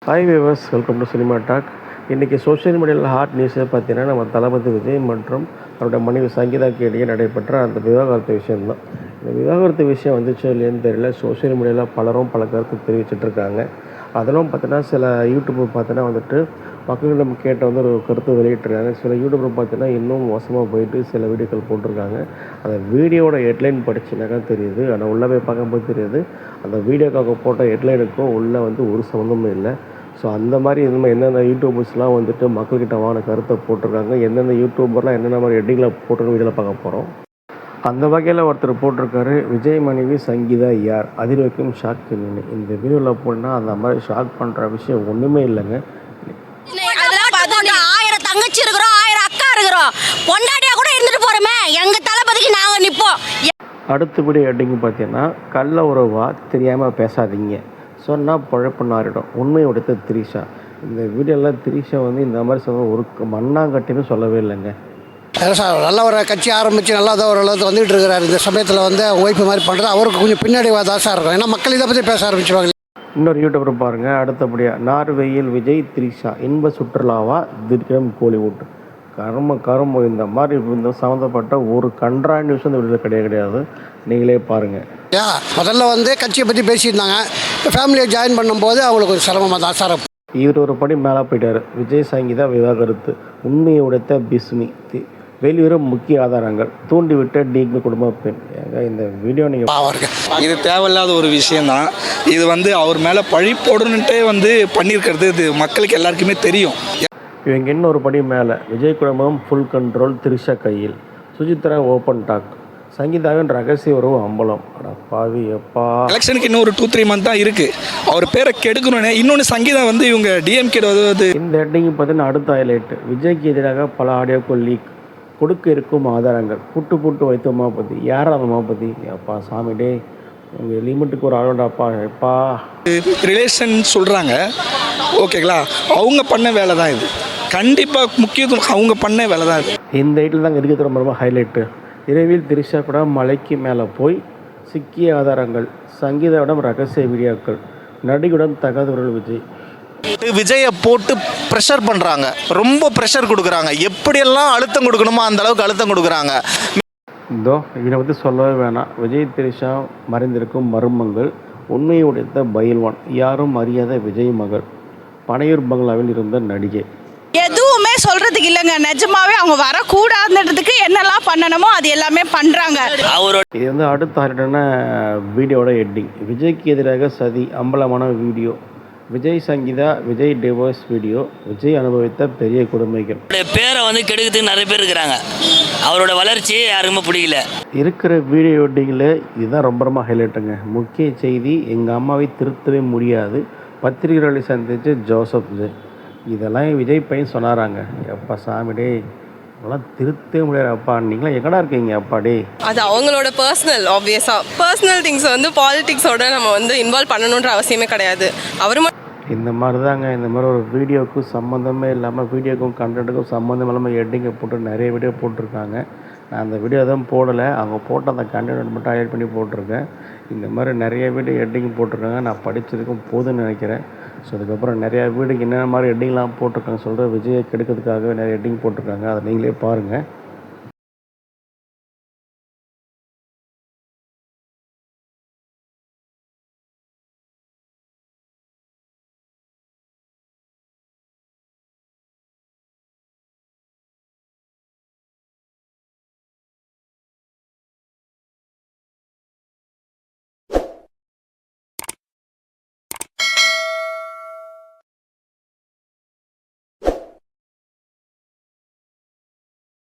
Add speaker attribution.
Speaker 1: Hi viewers, welcome to cinema talk. இன்றைக்கி social மீடியாவில் hot நியூஸை பார்த்தீங்கன்னா நம்ம தளபதி விஜய் மற்றும் அவருடைய மனைவி சங்கீதாக்கு இடையே நடைபெற்ற அந்த விவாகரத்து விஷயம்தான். இந்த விவாகரத்து விஷயம் வந்துச்சோ இல்லைன்னு தெரியல. சோஷியல் மீடியாவில் பலரும் பல கருத்து தெரிவிச்சிட்ருக்காங்க. அதெல்லாம் பார்த்தீங்கன்னா சில யூடியூபர் பார்த்தீங்கன்னா வந்துட்டு மக்களிடம் கேட்ட ஒரு கருத்து வெளியிட்டிருக்காங்க. சில யூடியூபர் பார்த்தீங்கன்னா இன்னும் மோசமாக போயிட்டு சில வீடியோக்கள் போட்டிருக்காங்க. அந்த வீடியோட ஹெட்லைன் படிச்சுனாக்கா தெரியுது, ஆனால் உள்ளே போய் பார்க்கும்போது தெரியுது அந்த வீடியோக்காக போட்ட ஹெட்லைனுக்கும் உள்ளே ஒரு சம்மந்தமும் இல்லை. ஸோ அந்த மாதிரி எந்தெந்த யூடியூபர்ஸ்லாம் வந்துட்டு மக்கள்கிட்ட வாங்கின கருத்தை போட்டிருக்காங்க, எந்தெந்த யூடியூபர்லாம் என்னென்ன மாதிரி ஹெட்டிங்கில் போட்டிருக்க வீடியோவில் பார்க்க போகிறோம். அந்த வகையில் ஒருத்தர் போட்டிருக்காரு, விஜய் மனைவி சங்கீதா யார், அதிர்வைக்கும் ஷாக் நின்று. இந்த வீடியோவில் போனால் அந்த மாதிரி ஷாக் பண்ணுற விஷயம் ஒன்றுமே இல்லைங்க.
Speaker 2: தங்கச்சி இருக்கிறோம், 1000 அக்கா இருக்கிறோம், பொண்டாட்டியா கூட இருந்துட்டு போறோமே, எங்க தளபதிக்கு நாங்க நிப்போம்.
Speaker 1: அடுத்தபடி ஹெட்டிங் பார்த்தீங்கன்னா, கள்ள உறவா தெரியாமல் பேசாதீங்க, சொன்னால் பழப்பு நாரிடும், உண்மை உடைத்த திரிஷா. இந்த வீடியோவில் திரிஷா இந்த மாதிரி சொல்ல ஒரு மண்ணாங்கட்டின்னு சொல்லவே இல்லைங்க. இன்னொரு யூடியூபர் பாருங்கள், அடுத்தபடியாக நார்வேயில் விஜய் திரிஷா இன்ப சுற்றுலாவா திடீர்னு கோலிவுட். கரும இந்த மாதிரி சம்மந்தப்பட்ட ஒரு கண்ட்ரா நியூஸ் இந்த வீடியோவில் கிடையாது. நீங்களே பாருங்கள்.
Speaker 3: முதல்ல கட்சியை பற்றி பேசியிருந்தாங்க. ஃபேமிலியை ஜாயின் பண்ணும்போது அவங்களுக்கு கொஞ்சம் சிரமமாக தான் சார்.
Speaker 1: இவர் ஒரு படி மேலே போயிட்டார். விஜய் சங்கீதா விவாகரத்து, உண்மையை உடைத்த பிஸ்மி, வெளியுறவு முக்கிய ஆதாரங்கள், தூண்டிவிட்ட டீக்னு குடும்ப பெண். இந்த வீடியோ நீங்கள்
Speaker 4: இது தேவையில்லாத ஒரு விஷயந்தான். இது அவர் மேலே பழி போடணுன்ட்டே பண்ணியிருக்கிறது இது மக்களுக்கு எல்லாருக்குமே தெரியும்.
Speaker 1: இவங்க இன்னொரு படி மேலே, விஜய் குடும்பம் ஃபுல் கண்ட்ரோல், திரிஷா கையில், சுஜித்ரா ஓப்பன் டாக், சங்கீதாவின் ரகசிய உறவு அம்பலம். பாவி எப்பா,
Speaker 4: எலெக்ஷனுக்கு இன்னும் ஒரு 2-3 மந்த் தான் இருக்குது. அவர் பேரை கெடுக்கணும்னு இன்னொன்று சங்கீதா இவங்க டிஎம்கே
Speaker 1: இந்த ஹெட்டிங் பார்த்தீங்கன்னா அடுத்த ஹைலைட், விஜய்க்கு எதிராக பல ஆடியோக்கள் லீக், கொடுக்க இருக்கும் ஆதாரங்கள், புட்டு வைத்த உமாபதி. யார் அந்த உமாபதி? அப்பா சாமிடே, உங்கள் லிமிட்டுக்கு ஒரு ஆளோடாப்பா எப்பா.
Speaker 4: ரிலேஷன் சொல்கிறாங்க, ஓகேங்களா? அவங்க பண்ண வேலை தான் இது. கண்டிப்பாக முக்கியத்துவம் அவங்க பண்ண வேலை தான் இது.
Speaker 1: இந்த ஹைட்டில் தாங்க இருக்கிறது ரொம்ப ஹைலைட்டு. இரவில் திரிஷா கூட மலைக்கு மேலே போய் சிக்கிய ஆதாரங்கள், சங்கீதாவிடம் ரகசிய வீடியோக்கள், நடிகுடன் தகவல்கள்.
Speaker 5: விஜயை போட்டு ப்ரெஷர் பண்ணுறாங்க, ரொம்ப ப்ரெஷர் கொடுக்குறாங்க. எப்படியெல்லாம் அழுத்தம் கொடுக்கணுமோ அந்த அளவுக்கு அழுத்தம் கொடுக்குறாங்க.
Speaker 1: இதை சொல்லவே வேணாம். விஜய் திரிஷா மறைந்திருக்கும் மர்மங்கள், உண்மையை உடைத்த பயில்வான், யாரும் அறியாத விஜய் மகள், பனையூர் பங்களாவில் இருந்த நடிகை.
Speaker 2: எதுவுமே சொல்றதுக்கு இல்லைங்க. நிஜமாவே அவங்க வரக்கூடாதுன்றதுக்கு என்னெல்லாம் பண்ணணுமோ அது எல்லாமே பண்றாங்க.
Speaker 1: இது அடுத்த ஹைலைட்டான வீடியோட ஹெட்டிங், விஜய்க்கு எதிராக சதி, அம்பலமான video, Vijay Sangeetha Vijay divorce video, Vijay அனுபவித்த பெரிய கொடுமைகள்.
Speaker 6: பேரை கெடுக்கிறதுக்கு நிறைய பேர் இருக்கிறாங்க. அவரோட வளர்ச்சியே யாருக்குமே பிடிக்கல. இருக்கிற
Speaker 1: வீடியோ ஹெட்டிங்கில் இதுதான் ரொம்ப ஹைலைட்டுங்க. முக்கிய செய்தி, எங்கள் அம்மாவை திருத்தவே முடியாது, பத்திரிகைகளை சந்தித்து ஜோசப். இதெல்லாம் விஜய் பையன் சொன்னாராங்க. எப்பா சாமிடே, அதெல்லாம் திருத்தவே முடியாது. அப்பா நீங்களாம் எங்கடா இருக்கீங்க அப்பாடே?
Speaker 7: அது அவங்களோட பர்சனல் திங்ஸ் பாலிடிக்ஸோட நம்ம இன்வால்வ் பண்ணணுன்ற அவசியமே கிடையாது. அவர்
Speaker 1: இந்த மாதிரி தாங்க, இந்த மாதிரி ஒரு வீடியோவுக்கும் சம்மந்தமே இல்லாமல், வீடியோக்கும் கண்டென்ட்டுக்கும் சம்மந்தம் இல்லாமல் ஹெட்டிங்கை போட்டு நிறைய வீடியோ போட்டிருக்காங்க. நான் அந்த வீடியோ தான் போடலை, அவங்க போட்ட அந்த கண்டென்ட் மட்டும் ஹைலைட் பண்ணி போட்டிருக்கேன். இந்த மாதிரி நிறைய வீடியோ ஹெட்டிங் போட்டிருக்காங்க. நான் படித்ததுக்கும் போதுன்னு நினைக்கிறேன். ஸோ அதுக்கப்புறம் நிறையா வீடுக்கு என்னென்ன மாதிரி ஹெட்டிங்லாம் போட்டிருக்காங்க சொல்கிற, விஜயை கெடுக்கிறதுக்காக நிறைய ஹெட்டிங் போட்டிருக்காங்க. அதை நீங்களே பாருங்கள்.